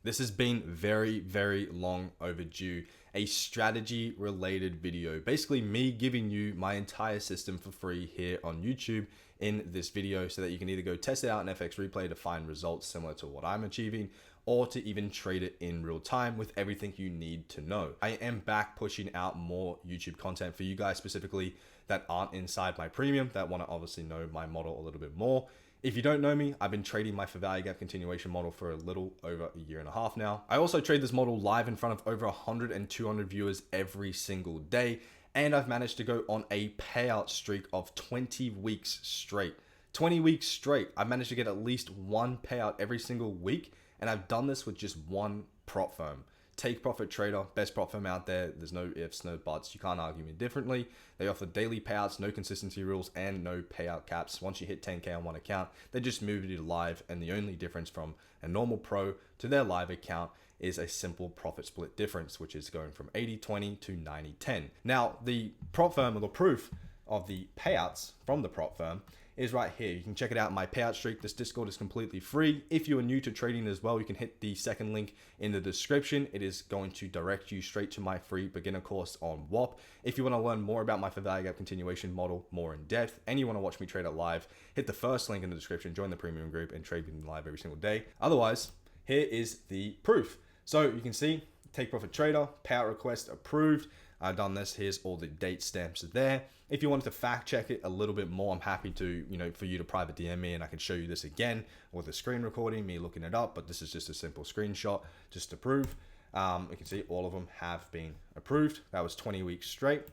This has been very, very long overdue. A strategy related video. Basically me giving you my entire system for free here on YouTube in this video so that you can either go test it out in FX Replay to find results similar to what I'm achieving, or to even trade it in real time with everything you need to know. I am back pushing out more YouTube content for you guys specifically that aren't inside my premium, that want to obviously know my model a little bit more. If you don't know me, I've been trading my fair value gap continuation model for a little over a year and a half now. I also trade this model live in front of over 100 and 200 viewers every single day. And I've managed to go on a payout streak of 20 weeks straight. 20 weeks straight. I've managed to get at least one payout every single week. And I've done this with just one prop firm. Take Profit Trader, best prop firm out there. There's no ifs, no buts. You can't argue me differently. They offer daily payouts, no consistency rules, and no payout caps. Once you hit 10K on one account, they just move you to live. And the only difference from a normal pro to their live account is a simple profit split difference, which is going from 80-20 to 90-10. Now, the prop firm, or the proof of the payouts from the prop firm, is right here. You can check it out in my payout streak. This Discord is completely free. If you are new to trading as well, you can hit the second link in the description. It is going to direct you straight to my free beginner course on WAP. If you want to learn more about my fair value gap continuation model more in depth, and you want to watch me trade it live, hit the first link in the description, join the premium group, and trade with me live every single day. Otherwise, here is the proof. So you can see, Take Profit Trader, payout request approved. I've done this. Here's all the date stamps there. If you wanted to fact check it a little bit more, I'm happy to, for you to private DM me and I can show you this again with a screen recording, me looking it up, but this is just a simple screenshot just to prove. You can see all of them have been approved. That was 20 weeks straight.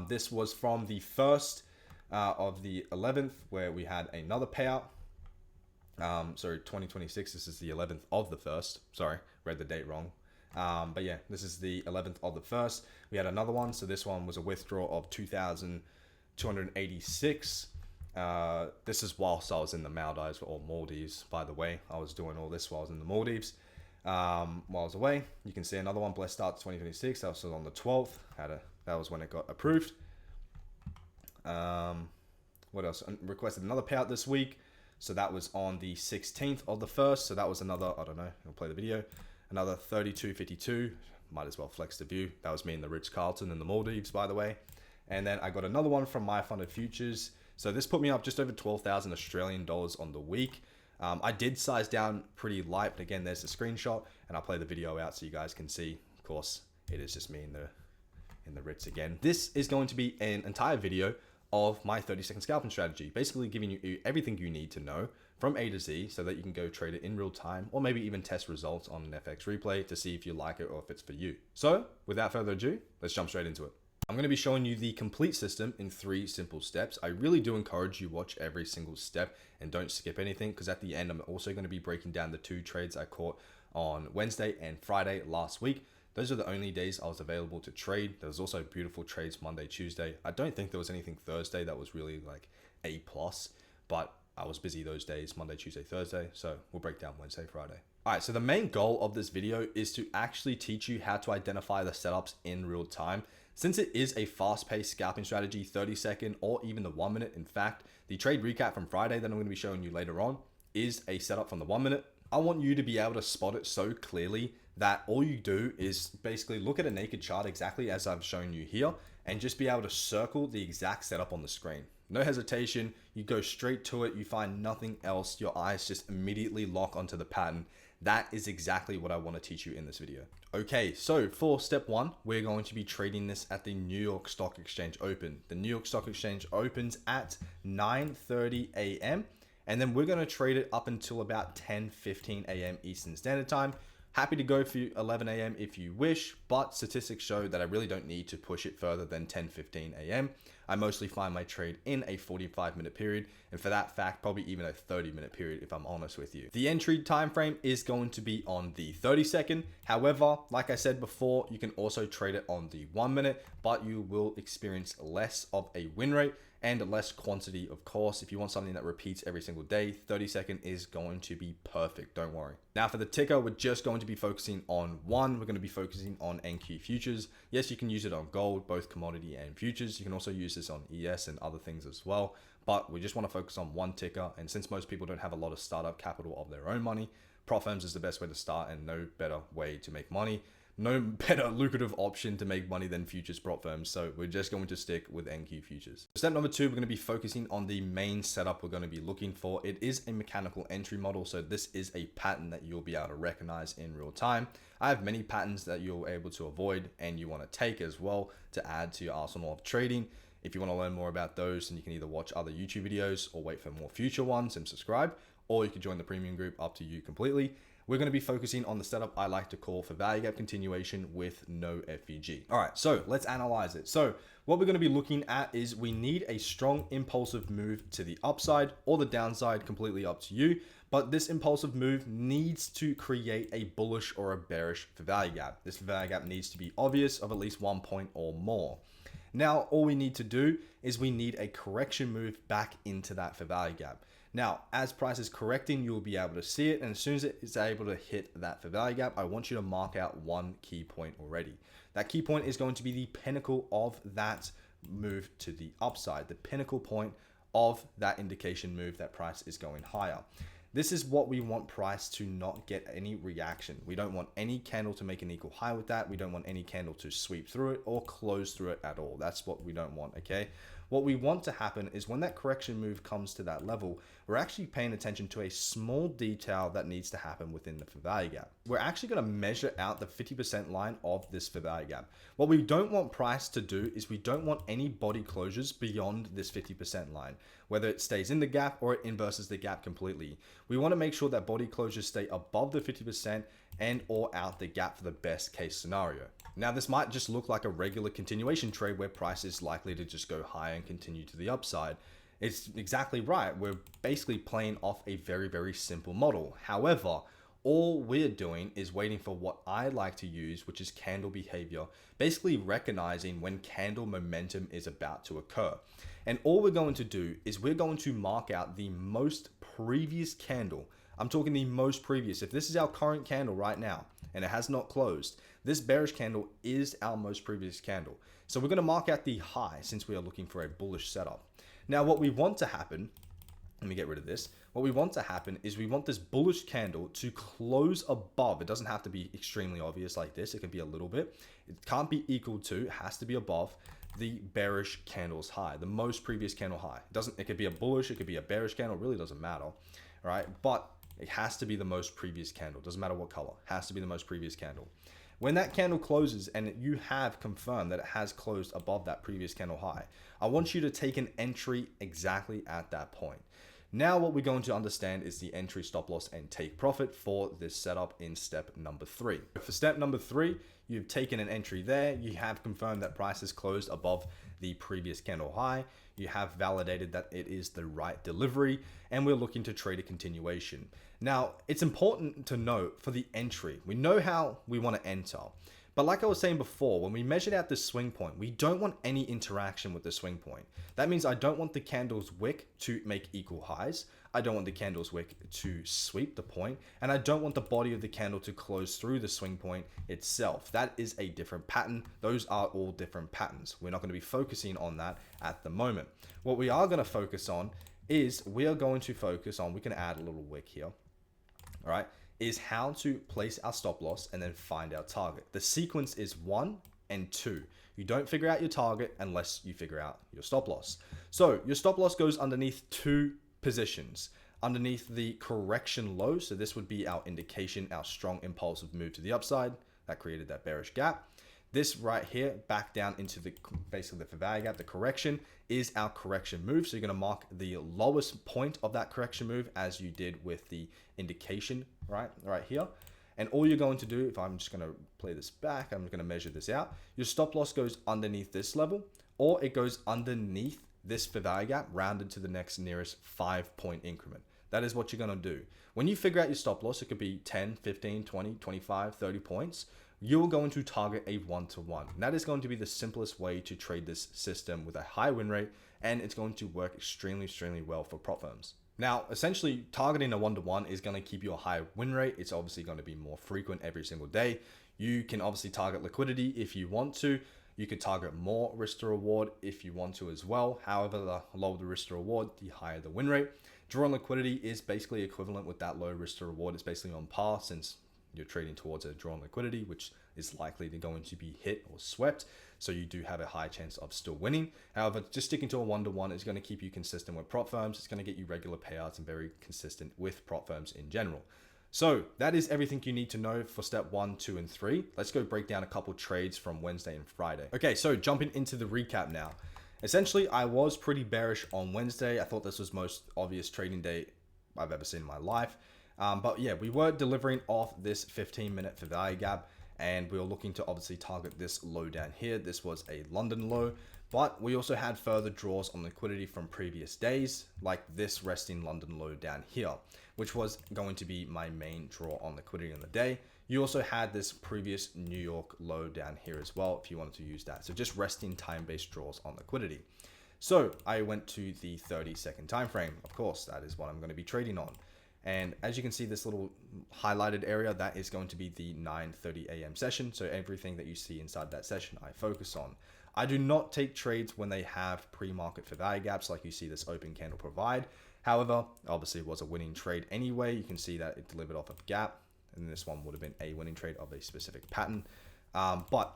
This was from the 1st of the 11th where we had another payout. Sorry, 2026, this is the 11th of the 1st. Sorry, read the date wrong. But yeah, this is the 11th of the 1st. We had another one. So this one was a withdrawal of 2,286. This is whilst I was in the Maldives, or Maldives, by the way. I was doing all this while I was in the Maldives. While I was away, you can see another one, Blessed Start 2026. That was on the 12th. That was when it got approved. What else? Requested another payout this week. So that was on the 16th of the 1st. So that was another, I don't know, I'll play the video. Another 32.52, might as well flex the view. That was me in the Ritz-Carlton in the Maldives, by the way. And then I got another one from My Funded Futures. So this put me up just over 12,000 Australian dollars on the week. I did size down pretty light, but again, there's the screenshot, and I'll play the video out so you guys can see. Of course, it is just me in the Ritz again. This is going to be an entire video of my 30-second scalping strategy, basically giving you everything you need to know from A to Z so that you can go trade it in real time, or maybe even test results on an FX Replay to see if you like it or if it's for you. So without further ado, let's jump straight into it. I'm going to be showing you the complete system in 3 simple steps. I really do encourage you watch every single step and don't skip anything, because at the end, I'm also going to be breaking down the 2 trades I caught on Wednesday and Friday last week. Those are the only days I was available to trade. There was also beautiful trades Monday, Tuesday. I don't think there was anything Thursday that was really like A+, but I was busy those days, Monday, Tuesday, Thursday. So we'll break down Wednesday, Friday. All right, so the main goal of this video is to actually teach you how to identify the setups in real time. Since it is a fast-paced scalping strategy, 30-second or even the 1 minute. In fact, the trade recap from Friday that I'm going to be showing you later on is a setup from the 1 minute. I want you to be able to spot it so clearly that all you do is basically look at a naked chart exactly as I've shown you here and just be able to circle the exact setup on the screen. No hesitation, you go straight to it, you find nothing else, your eyes just immediately lock onto the pattern. That is exactly what I want to teach you in this video. Okay, so for step 1, we're going to be trading this at the New York Stock Exchange Open. The New York Stock Exchange opens at 9:30 a.m. and then we're going to trade it up until about 10:15 a.m. Eastern Standard Time. Happy to go for 11 a.m. if you wish, but statistics show that I really don't need to push it further than 10:15 a.m. I mostly find my trade in a 45-minute period, and for that fact, probably even a 30-minute period if I'm honest with you. The entry time frame is going to be on the 30-second. However, like I said before, you can also trade it on the 1 minute, but you will experience less of a win rate and less quantity, of course. If you want something that repeats every single day, 30-second is going to be perfect, don't worry. Now for the ticker, we're just going to be focusing on one. We're going to be focusing on NQ futures. Yes, you can use it on gold, both commodity and futures. You can also use this on ES and other things as well, but we just want to focus on one ticker. And since most people don't have a lot of startup capital of their own money, prop firms is the best way to start, and no better way to make money. No better lucrative option to make money than futures prop firms. So we're just going to stick with NQ futures. Step number 2, we're going to be focusing on the main setup we're going to be looking for. It is a mechanical entry model. So this is a pattern that you'll be able to recognize in real time. I have many patterns that you're able to avoid and you want to take as well to add to your arsenal of trading. If you want to learn more about those, then you can either watch other YouTube videos or wait for more future ones and subscribe, or you can join the premium group, up to you completely. We're going to be focusing on the setup I like to call for value gap continuation with no FVG. All right, so let's analyze it. So what we're going to be looking at is we need a strong impulsive move to the upside or the downside, completely up to you. But this impulsive move needs to create a bullish or a bearish for value gap. This value gap needs to be obvious of at least 1 point or more. Now, all we need to do is we need a correction move back into that for value gap. Now, as price is correcting, you'll be able to see it. And as soon as it is able to hit that for value gap, I want you to mark out one key point already. That key point is going to be the pinnacle of that move to the upside, the pinnacle point of that indication move that price is going higher. This is what we want price to not get any reaction. We don't want any candle to make an equal high with that. We don't want any candle to sweep through it or close through it at all. That's what we don't want, okay? What we want to happen is when that correction move comes to that level, we're actually paying attention to a small detail that needs to happen within the for value gap. We're actually going to measure out the 50% line of this for value gap. What we don't want price to do is we don't want any body closures beyond this 50% line, whether it stays in the gap or it inverses the gap completely. We want to make sure that body closures stay above the 50% and or out the gap for the best case scenario. Now, this might just look like a regular continuation trade where price is likely to just go higher and continue to the upside. It's exactly right. We're basically playing off a very, very simple model. However, all we're doing is waiting for what I like to use, which is candle behavior, basically recognizing when candle momentum is about to occur. And all we're going to do is we're going to mark out the most previous candle. I'm talking the most previous. If this is our current candle right now and it has not closed, this bearish candle is our most previous candle. So we're going to mark out the high since we are looking for a bullish setup. Now, what we want to happen, let me get rid of this. What we want to happen is we want this bullish candle to close above. It doesn't have to be extremely obvious like this. It can be a little bit. It can't be equal to, it has to be above the bearish candle's high, the most previous candle high. It could be a bullish, it could be a bearish candle, it really doesn't matter, all right? But it has to be the most previous candle. Doesn't matter what color, it has to be the most previous candle. When that candle closes and you have confirmed that it has closed above that previous candle high, I want you to take an entry exactly at that point. Now what we're going to understand is the entry, stop loss, and take profit for this setup in step number 3. For step number 3, you've taken an entry there. You have confirmed that price is closed above the previous candle high. You have validated that it is the right delivery, and we're looking to trade a continuation. Now, it's important to note for the entry, we know how we want to enter. But like I was saying before, when we measured out this swing point, we don't want any interaction with the swing point. That means I don't want the candle's wick to make equal highs. I don't want the candle's wick to sweep the point, and I don't want the body of the candle to close through the swing point itself. That is a different pattern. Those are all different patterns. We're not going to be focusing on that at the moment. What we are going to focus on is we are going to focus on, we can add a little wick here, all right, is how to place our stop loss and then find our target. The sequence is 1 and 2. You don't figure out your target unless you figure out your stop loss. So your stop loss goes underneath 2 positions. Underneath the correction low, so this would be our indication, our strong impulsive move to the upside that created that bearish gap. This right here, back down into the basically the for value gap, the correction is our correction move. So you're going to mark the lowest point of that correction move as you did with the indication right here. And all you're going to do, if I'm just going to play this back, I'm going to measure this out. Your stop loss goes underneath this level, or it goes underneath this for value gap, rounded to the next nearest 5-point increment. That is what you're going to do. When you figure out your stop loss, it could be 10, 15, 20, 25, 30 points. You're going to target a 1-to-1. And that is going to be the simplest way to trade this system with a high win rate, and it's going to work extremely, extremely well for prop firms. Now, essentially, targeting a 1-to-1 is going to keep you a high win rate. It's obviously going to be more frequent every single day. You can obviously target liquidity if you want to. You could target more risk to reward if you want to as well. However, the lower the risk to reward, the higher the win rate. Draw on liquidity is basically equivalent with that low risk to reward. It's basically on par since you're trading towards a draw on liquidity, which is likely to going to be hit or swept. So you do have a high chance of still winning. However, just sticking to a 1-to-1 is going to keep you consistent with prop firms. It's going to get you regular payouts and very consistent with prop firms in general. So that is everything you need to know for step 1, 2, and 3. Let's go break down a couple trades from Wednesday and Friday. Okay, so jumping into the recap now. Essentially, I was pretty bearish on Wednesday. I thought this was most obvious trading day I've ever seen in my life. But yeah, we were delivering off this 15-minute fair value gap, and we were looking to obviously target this low down here. This was a London low, but we also had further draws on liquidity from previous days, like this resting London low down here, which was going to be my main draw on liquidity in the day. You also had this previous New York low down here as well, if you wanted to use that. So just resting time-based draws on liquidity. So I went to the 30-second time frame. Of course, that is what I'm going to be trading on. And as you can see, this little highlighted area, that is going to be the 9:30 a.m. session. So everything that you see inside that session, I focus on. I do not take trades when they have pre-market fair value gaps like you see this open candle provide. However, obviously it was a winning trade anyway. You can see that it delivered off of gap, and this one would have been a winning trade of a specific pattern. But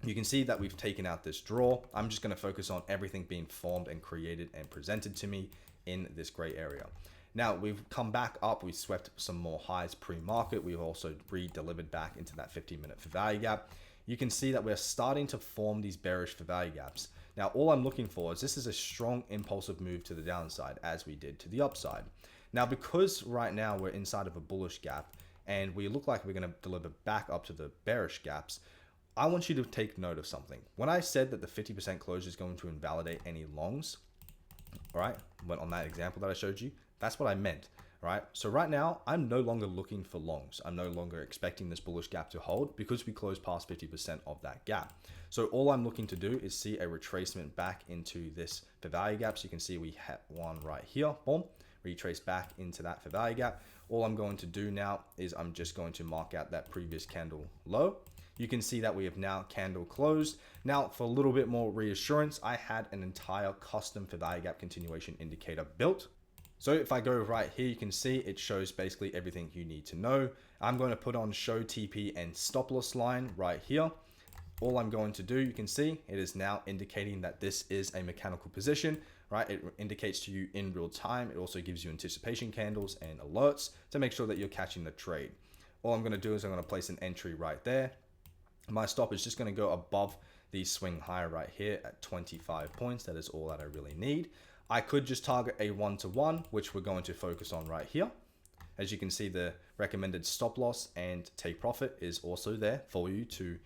you can see that we've taken out this draw. I'm just going to focus on everything being formed and created and presented to me in this gray area. Now we've come back up, we swept some more highs pre-market. We've also re-delivered back into that 15-minute fair value gap. You can see that we're starting to form these bearish fair value gaps. Now all I'm looking for is this is a strong impulsive move to the downside as we did to the upside. Now because right now we're inside of a bullish gap and we look like we're going to deliver back up to the bearish gaps, I want you to take note of something. When I said that the 50% closure is going to invalidate any longs, all right, went on that example that I showed you, that's what I meant, right? So right now, I'm no longer looking for longs. I'm no longer expecting this bullish gap to hold because we closed past 50% of that gap. So all I'm looking to do is see a retracement back into this fair value gap. So you can see we had one right here, boom, retrace back into that fair value gap. All I'm going to do now is I'm just going to mark out that previous candle low. You can see that we have now candle closed. Now, for a little bit more reassurance, I had an entire custom fair value gap continuation indicator built. So if I go right here, you can see it shows basically everything you need to know. I'm going to put on show TP and stop loss line right here. All I'm going to do, you can see it is now indicating that this is a mechanical position, right? It indicates to you in real time. It also gives you anticipation candles and alerts to make sure that you're catching the trade. All I'm going to do is I'm going to place an entry right there. My stop is just going to go above the swing high right here at 25 points. That is all that I really need. I could just target a 1-to-1, which we're going to focus on right here. As you can see, the recommended stop loss and take profit is also there for you to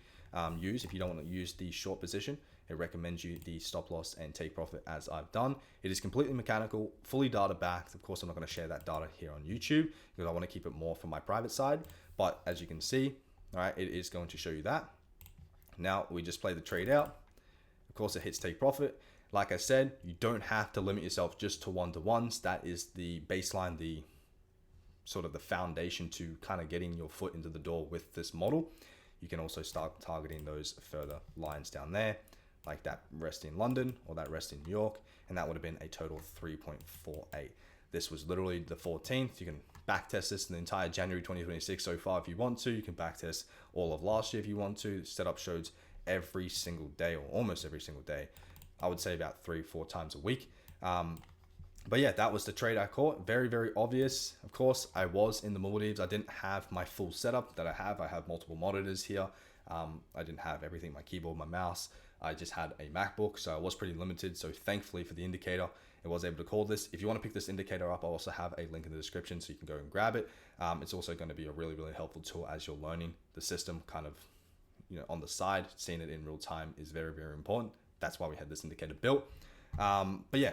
use. If you don't want to use the short position, it recommends you the stop loss and take profit as I've done. It is completely mechanical, fully data backed. Of course, I'm not going to share that data here on YouTube because I want to keep it more from my private side. But as you can see, all right, it is going to show you that. Now we just play the trade out. Of course, it hits take profit. Like I said, you don't have to limit yourself just to 1-to-1s. That is the baseline, the sort of the foundation to kind of getting your foot into the door with this model. You can also start targeting those further lines down there, like that rest in London or that rest in New York, and that would have been a total of 3.48. This was literally the 14th. You can backtest this in the entire January 2026 so far if you want to. You can backtest all of last year if you want to. Setup shows every single day or almost every single day. I would say about 3-4 times a week. But yeah, that was the trade I caught. Very, very obvious. Of course, I was in the Maldives. I didn't have my full setup that I have. I have multiple monitors here. I didn't have everything, my keyboard, my mouse. I just had a MacBook, so I was pretty limited. So thankfully for the indicator, I was able to call this. If you want to pick this indicator up, I'll also have a link in the description so you can go and grab it. It's also going to be a really, really helpful tool as you're learning the system kind of, on the side. Seeing it in real time is very, very important. That's why we had this indicator built. But yeah,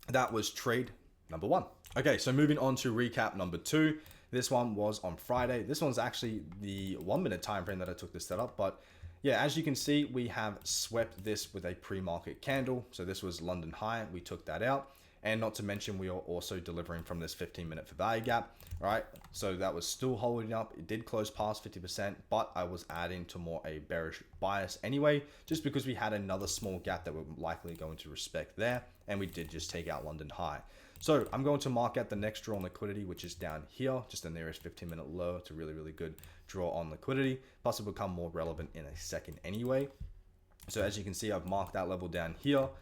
that was trade number 1. Okay, so moving on to recap number 2. This one was on Friday. This one's actually the 1-minute time frame that I took this setup. But yeah, as you can see, we have swept this with a pre-market candle. So this was London high. We took that out. And not to mention, we are also delivering from this 15-minute fair value gap, right? So that was still holding up. It did close past 50%, but I was adding to more a bearish bias anyway, just because we had another small gap that we're likely going to respect there. And we did just take out London high. So I'm going to mark out the next draw on liquidity, which is down here, just the nearest 15-minute low. It's a really, really good draw on liquidity. Plus it will become more relevant in a second anyway. So as you can see, I've marked that level down here. All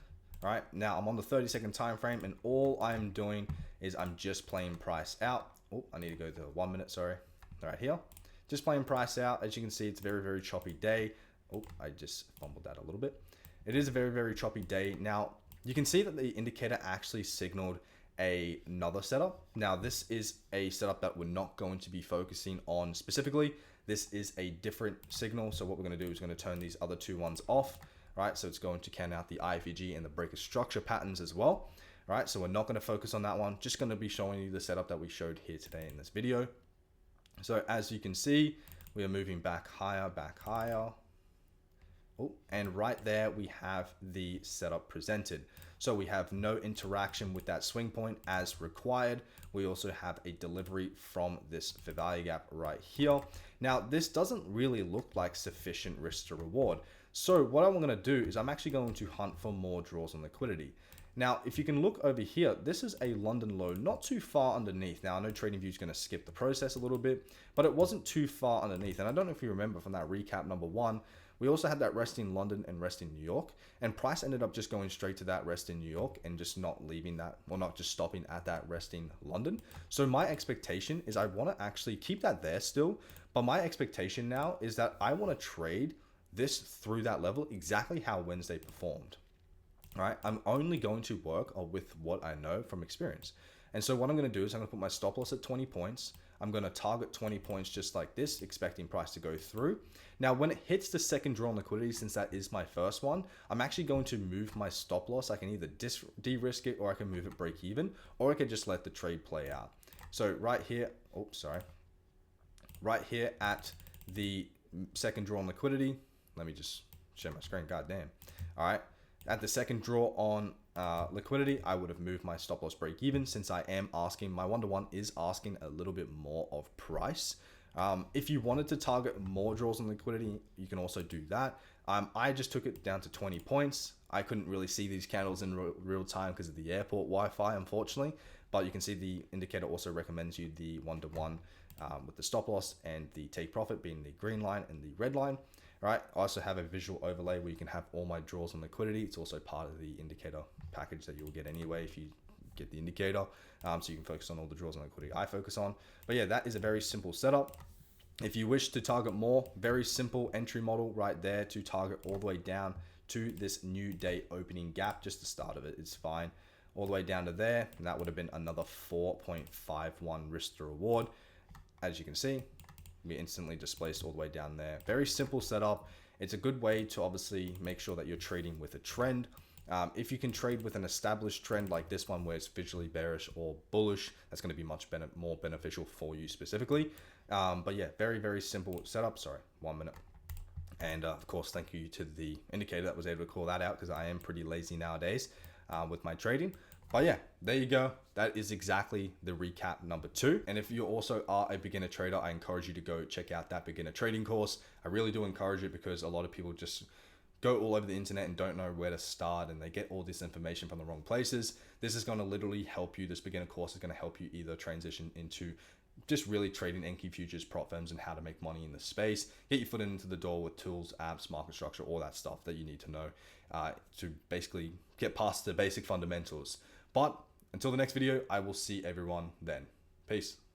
right, now I'm on the 30-second time frame, and all I'm doing is I'm just playing price out. Oh, I need to go to 1 minute, sorry. Right here, just playing price out. As you can see, it's a very, very choppy day. Oh, I just fumbled that a little bit. It is a very, very choppy day. Now, you can see that the indicator actually signaled another setup. Now, this is a setup that we're not going to be focusing on specifically. This is a different signal. So what we're going to do is going to turn these other two ones off, right? So it's going to count out the IFEG and the breaker structure patterns as well, right? So we're not going to focus on that one. Just going to be showing you the setup that we showed here today in this video. So as you can see, we are moving back higher, back higher. Oh, and right there we have the setup presented. So we have no interaction with that swing point as required. We also have a delivery from this fair value gap right here. Now, this doesn't really look like sufficient risk to reward. So what I'm going to do is I'm actually going to hunt for more draws on liquidity. Now, if you can look over here, this is a London low, not too far underneath. Now, I know TradingView is going to skip the process a little bit, but it wasn't too far underneath. And I don't know if you remember from that recap number one, we also had that rest in London and rest in New York, and price ended up just going straight to that rest in New York and just not leaving that, well, not just stopping at that rest in London. So my expectation is I want to actually keep that there still, but my expectation now is that I want to trade this through that level exactly how Wednesday performed. All right, I'm only going to work with what I know from experience. And so what I'm going to do is I'm going to put my stop loss at 20 points. I'm going to target 20 points just like this, expecting price to go through. Now, when it hits the second draw on liquidity, since that is my first one, I'm actually going to move my stop loss. I can either de-risk it, or I can move it break even, or I could just let the trade play out. So right here, oh, sorry. Right here at the second draw on liquidity, let me just share my screen, goddamn. All right. At the second draw on liquidity, I would have moved my stop loss break even, since I am asking, my 1-to-1 is asking a little bit more of price. If you wanted to target more draws on liquidity, you can also do that. I just took it down to 20 points. I couldn't really see these candles in real time because of the airport Wi-Fi, unfortunately, but you can see the indicator also recommends you the 1-to-1 with the stop loss and the take profit being the green line and the red line. Right, I also have a visual overlay where you can have all my draws on liquidity. It's also part of the indicator package that you'll get anyway if you get the indicator. So you can focus on all the draws on liquidity I focus on. But yeah, that is a very simple setup. If you wish to target more, very simple entry model right there to target all the way down to this new day opening gap. Just the start of it is fine. All the way down to there, and that would have been another 4.51 risk to reward. As you can see, we instantly displaced all the way down there. Very simple setup. It's a good way to obviously make sure that you're trading with a trend. If you can trade with an established trend like this one where it's visually bearish or bullish, that's going to be much more beneficial for you specifically. But yeah, very, very simple setup. Sorry, 1 minute. And of course, thank you to the indicator that was able to call that out, because I am pretty lazy nowadays with my trading. But yeah, there you go. That is exactly the recap number 2. And if you also are a beginner trader, I encourage you to go check out that beginner trading course. I really do encourage it, because a lot of people just go all over the internet and don't know where to start, and they get all this information from the wrong places. This is going to literally help you. This beginner course is going to help you either transition into just really trading NQ futures, prop firms, and how to make money in the space. Get your foot into the door with tools, apps, market structure, all that stuff that you need to know to basically get past the basic fundamentals. But until the next video, I will see everyone then. Peace.